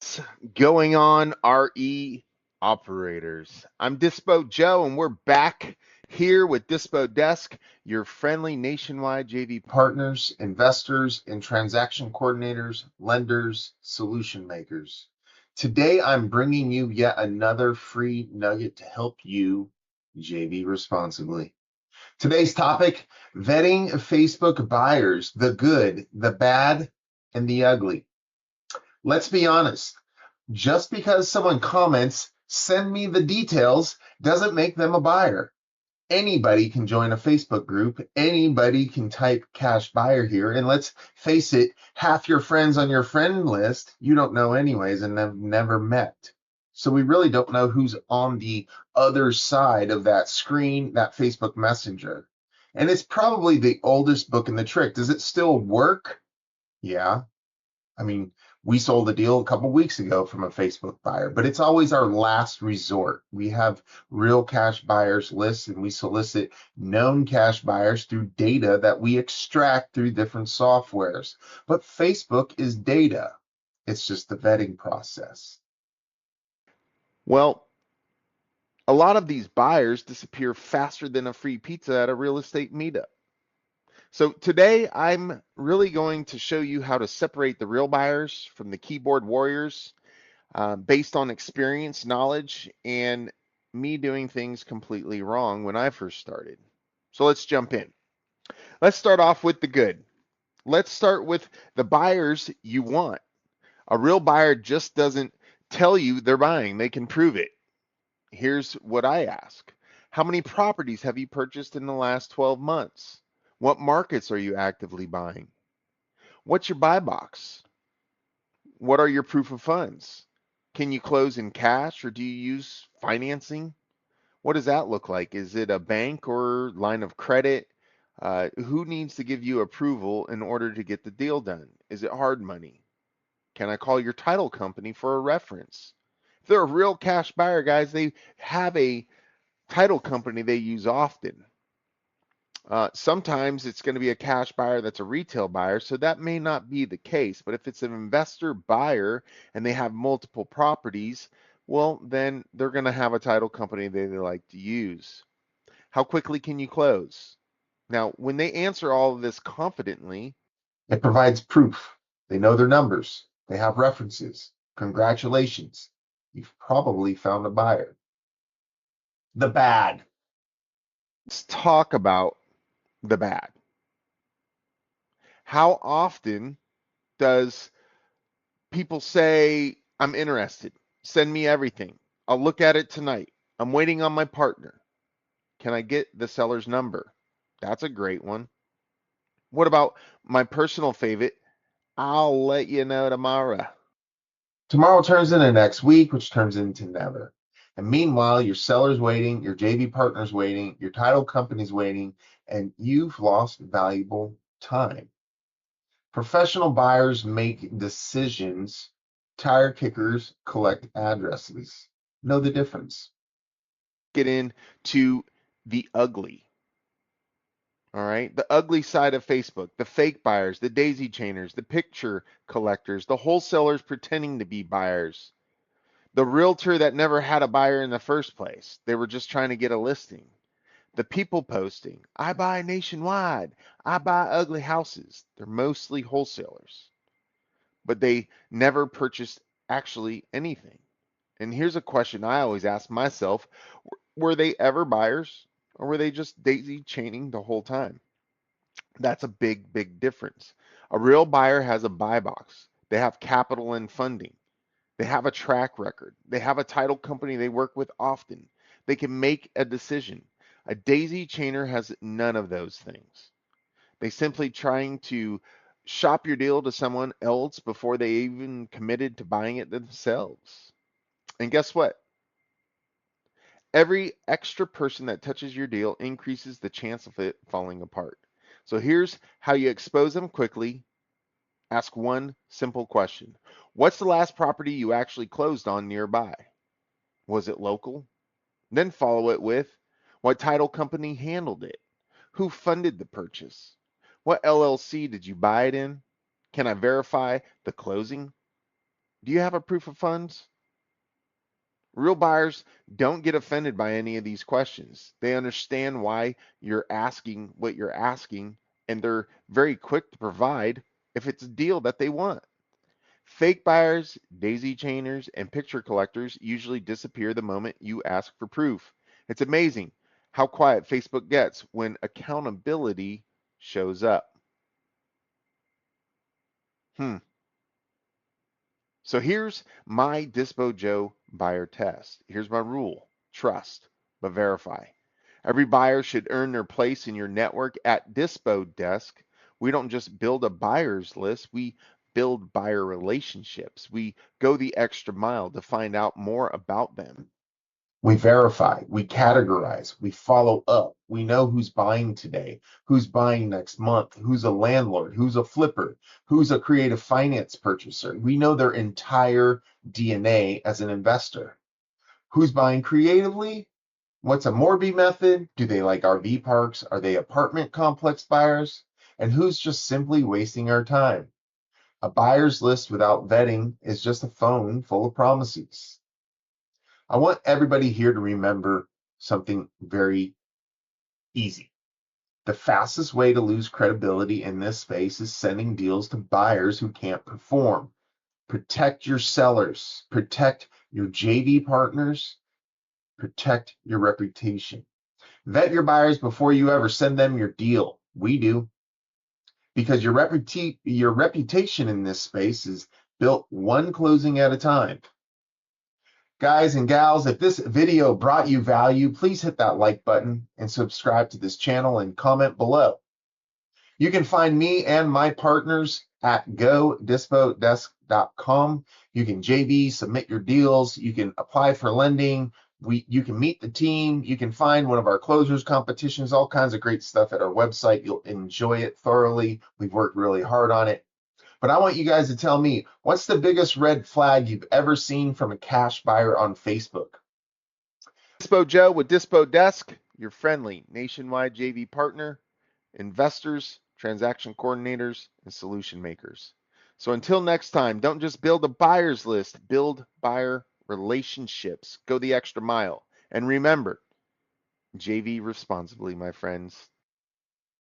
What's going on, RE operators? I'm Dispo Joe, and we're back here with Dispo Desk, your friendly nationwide JV partners, investors, and transaction coordinators, lenders, solution makers. Today, I'm bringing you yet another free nugget to help you JV responsibly. Today's topic, vetting Facebook buyers, the good, the bad, and the ugly. Let's be honest. Just because someone comments, send me the details, doesn't make them a buyer. Anybody can join a Facebook group. Anybody can type cash buyer here. And let's face it, half your friends on your friend list, you don't know anyways and have never met. So we really don't know who's on the other side of that screen, that Facebook Messenger. And it's probably the oldest book in the trick. Does it still work? Yeah. I mean, we sold a deal a couple weeks ago from a Facebook buyer, but it's always our last resort. We have real cash buyers lists and we solicit known cash buyers through data that we extract through different softwares. But Facebook is data. It's just the vetting process. Well, a lot of these buyers disappear faster than a free pizza at a real estate meetup. So today I'm really going to show you how to separate the real buyers from the keyboard warriors based on experience, knowledge, and me doing things completely wrong when I first started. So let's jump in. Let's start off with the good. Let's start with the buyers you want. A real buyer just doesn't tell you they're buying, they can prove it. Here's what I ask. How many properties have you purchased in the last 12 months? What markets are you actively buying? What's your buy box? What are your proof of funds? Can you close in cash or do you use financing? What does that look like? Is it a bank or line of credit? Who needs to give you approval in order to get the deal done? Is it hard money? Can I call your title company for a reference? If they're a real cash buyer, guys, they have a title company they use often. Sometimes it's going to be a cash buyer that's a retail buyer, so that may not be the case. But if it's an investor buyer and they have multiple properties, well, then they're going to have a title company they like to use. How quickly can you close? Now, when they answer all of this confidently, It provides proof. They know their numbers. They have references. Congratulations. You've probably found a buyer. The bad. let's talk about the bad. How often does people say, I'm interested, send me everything, I'll look at it tonight, I'm waiting on my partner, can I get the seller's number? That's a great one. What about my personal favorite? I'll let you know tomorrow. Tomorrow turns into next week, which turns into never. And meanwhile, your seller's waiting, your JV partner's waiting, your title company's waiting, and you've lost valuable time. Professional buyers make decisions. Tire kickers collect addresses. Know the difference. Get into the ugly. All right. The ugly side of Facebook, the fake buyers, the daisy chainers, the picture collectors, the wholesalers pretending to be buyers, the realtor that never had a buyer in the first place. They were just trying to get a listing. The people posting, I buy nationwide, I buy ugly houses. They're mostly wholesalers, but they never purchased actually anything. And here's a question I always ask myself, were they ever buyers or were they just daisy chaining the whole time? That's a big, big difference. A real buyer has a buy box. They have capital and funding. They have a track record. They have a title company they work with often. They can make a decision. A daisy chainer has none of those things. They simply trying to shop your deal to someone else before they even committed to buying it themselves. And guess what? Every extra person that touches your deal increases the chance of it falling apart. So here's how you expose them quickly. Ask one simple question. What's the last property you actually closed on nearby? Was it local? Then follow it with what title company handled it? Who funded the purchase? What LLC did you buy it in? Can I verify the closing? Do you have a proof of funds? Real buyers don't get offended by any of these questions. They understand why you're asking what you're asking, and they're very quick to provide if it's a deal that they want. Fake buyers, daisy chainers, and picture collectors usually disappear the moment you ask for proof. It's amazing how quiet Facebook gets when accountability shows up. Hmm. So here's my Dispo Joe buyer test. Here's my rule: trust, but verify. Every buyer should earn their place in your network at Dispo Desk. We don't just build a buyer's list, we build buyer relationships. We go the extra mile to find out more about them. We verify, we categorize, we follow up. We know who's buying today, who's buying next month, who's a landlord, who's a flipper, who's a creative finance purchaser. We know their entire DNA as an investor. Who's buying creatively? What's a Morby method? Do they like RV parks? Are they apartment complex buyers? And who's just simply wasting our time? A buyer's list without vetting is just a phone full of promises. I want everybody here to remember something very easy. The fastest way to lose credibility in this space is sending deals to buyers who can't perform. Protect your sellers, protect your JV partners, protect your reputation. Vet your buyers before you ever send them your deal. We do, because your reputation in this space is built one closing at a time. Guys and gals, if this video brought you value, please hit that like button and subscribe to this channel and comment below. You can find me and my partners at godispodesk.com. You can JV, submit your deals. You can apply for lending. You can meet the team. You can find one of our closers competitions, all kinds of great stuff at our website. You'll enjoy it thoroughly. We've worked really hard on it. But I want you guys to tell me, what's the biggest red flag you've ever seen from a cash buyer on Facebook? Dispo Joe with Dispo Desk, your friendly nationwide JV partner, investors, transaction coordinators, and solution makers. So until next time, don't just build a buyer's list, build buyer relationships. Go the extra mile. And remember, JV responsibly, my friends.